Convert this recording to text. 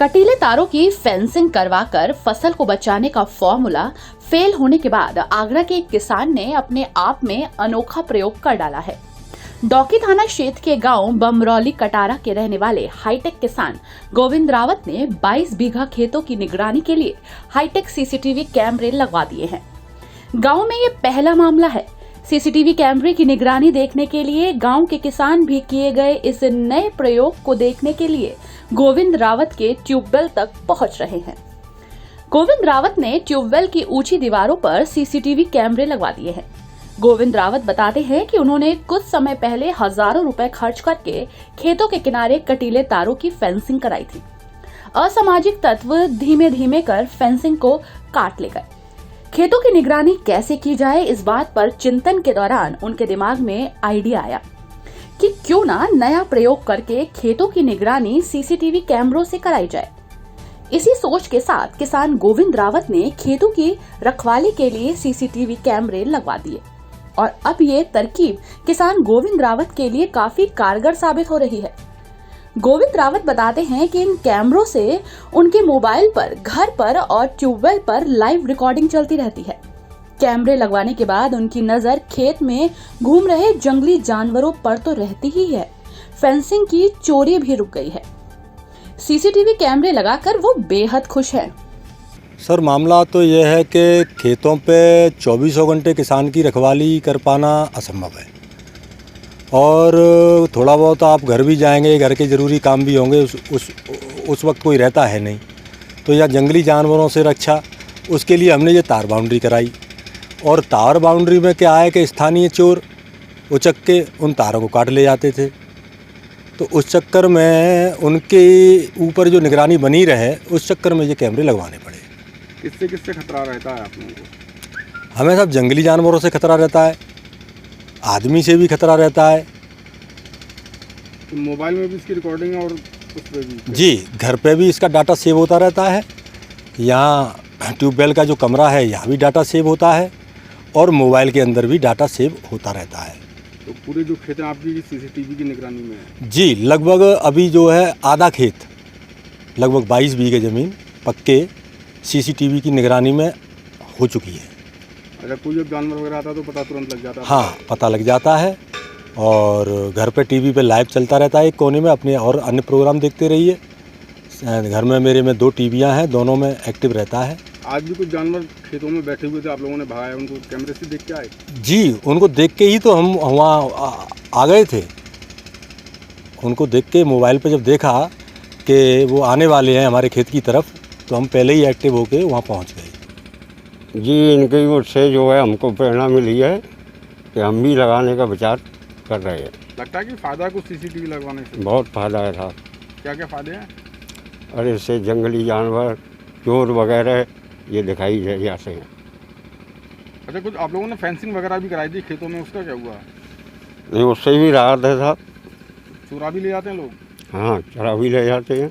कटीले तारों की फेंसिंग करवाकर फसल को बचाने का फॉर्मूला फेल होने के बाद आगरा के एक किसान ने अपने आप में अनोखा प्रयोग कर डाला है। डौकी थाना क्षेत्र के गांव बमरौली कटारा के रहने वाले हाईटेक किसान गोविंद रावत ने 22 बीघा खेतों की निगरानी के लिए हाईटेक सीसीटीवी कैमरे लगवा दिए हैं। गांव में ये पहला मामला है। सीसीटीवी कैमरे की निगरानी देखने के लिए गांव के किसान भी किए गए इस नए प्रयोग को देखने के लिए गोविंद रावत के ट्यूबवेल तक पहुंच रहे हैं। गोविंद रावत ने ट्यूबवेल की ऊंची दीवारों पर सीसीटीवी कैमरे लगवा दिए हैं। गोविंद रावत बताते हैं कि उन्होंने कुछ समय पहले हजारों रुपए खर्च करके खेतों के किनारे कटीले तारों की फेंसिंग कराई थी। असामाजिक तत्व धीमे धीमे कर फेंसिंग को काट ले गए। खेतों की निगरानी कैसे की जाए, इस बात पर चिंतन के दौरान उनके दिमाग में आइडिया आया कि क्यों ना नया प्रयोग करके खेतों की निगरानी सीसीटीवी कैमरों से कराई जाए। इसी सोच के साथ किसान गोविंद रावत ने खेतों की रखवाली के लिए सीसीटीवी कैमरे लगवा दिए और अब ये तरकीब किसान गोविंद रावत के लिए काफी कारगर साबित हो रही है। गोविंद रावत बताते हैं कि इन कैमरों से उनके मोबाइल पर, घर पर और ट्यूबवेल पर लाइव रिकॉर्डिंग चलती रहती है। कैमरे लगवाने के बाद उनकी नजर खेत में घूम रहे जंगली जानवरों पर तो रहती ही है, फेंसिंग की चोरी भी रुक गई है। सीसीटीवी कैमरे लगाकर वो बेहद खुश हैं। सर, मामला तो यह है कि खेतों पे 24 घंटे किसान की रखवाली कर पाना असंभव है और थोड़ा बहुत आप घर भी जाएंगे, घर के ज़रूरी काम भी होंगे, उस वक्त कोई रहता है नहीं। तो यह जंगली जानवरों से रक्षा, उसके लिए हमने ये तार बाउंड्री कराई। और तार बाउंड्री में क्या है कि स्थानीय चोर उचक के उन तारों को काट ले जाते थे। तो उस चक्कर में उनके ऊपर जो निगरानी बनी रहे, उस चक्कर में ये कैमरे लगवाने पड़े। किससे किससे खतरा रहता है आप लोगों को? हमें सब जंगली जानवरों से खतरा रहता है, आदमी से भी खतरा रहता है। तो मोबाइल में भी इसकी रिकॉर्डिंग है और उस पे भी? जी, घर पे भी इसका डाटा सेव होता रहता है। यहाँ ट्यूबवेल का जो कमरा है, यहाँ भी डाटा सेव होता है और मोबाइल के अंदर भी डाटा सेव होता रहता है। तो पूरे जो खेत हैं आपकी सीसीटीवी की निगरानी में है? जी, लगभग अभी जो है आधा खेत, लगभग 22 बीघे ज़मीन पक्के सीसीटीवी की निगरानी में हो चुकी है। अगर कोई जब जानवर वगैरह आता तो पता तुरंत लग जाता है? हाँ, पता लग जाता है और घर पे टीवी पे लाइव चलता रहता है एक कोने में। अपने और अन्य प्रोग्राम देखते रहिए। घर में मेरे में 2 टीवियाँ हैं, दोनों में एक्टिव रहता है। आज भी कुछ जानवर खेतों में बैठे हुए थे, आप लोगों ने भगाया, उनको कैमरे से देख के आए? जी, उनको देख के ही तो हम वहाँ आ गए थे। उनको देख के मोबाइल पे जब देखा कि वो आने वाले हैं हमारे खेत की तरफ, तो हम पहले ही एक्टिव होके वहाँ पहुँच गए। जी, इनकी ओर से जो है हमको प्रेरणा मिली है कि हम भी लगाने का विचार कर रहे हैं। लगता है कि फ़ायदा कुछ सीसीटीवी लगवाने से? बहुत फ़ायदा है साहब। क्या क्या फ़ायदे हैं? अरे इससे जंगली जानवर, चोर वगैरह ये दिखाई जाते हैं। अच्छा, कुछ आप लोगों ने फेंसिंग वगैरह भी कराई थी खेतों में, उसका क्या हुआ? नहीं, उससे भी राहत है साहब। चुरा भी ले जाते हैं लोग? हाँ, चरा भी ले जाते हैं।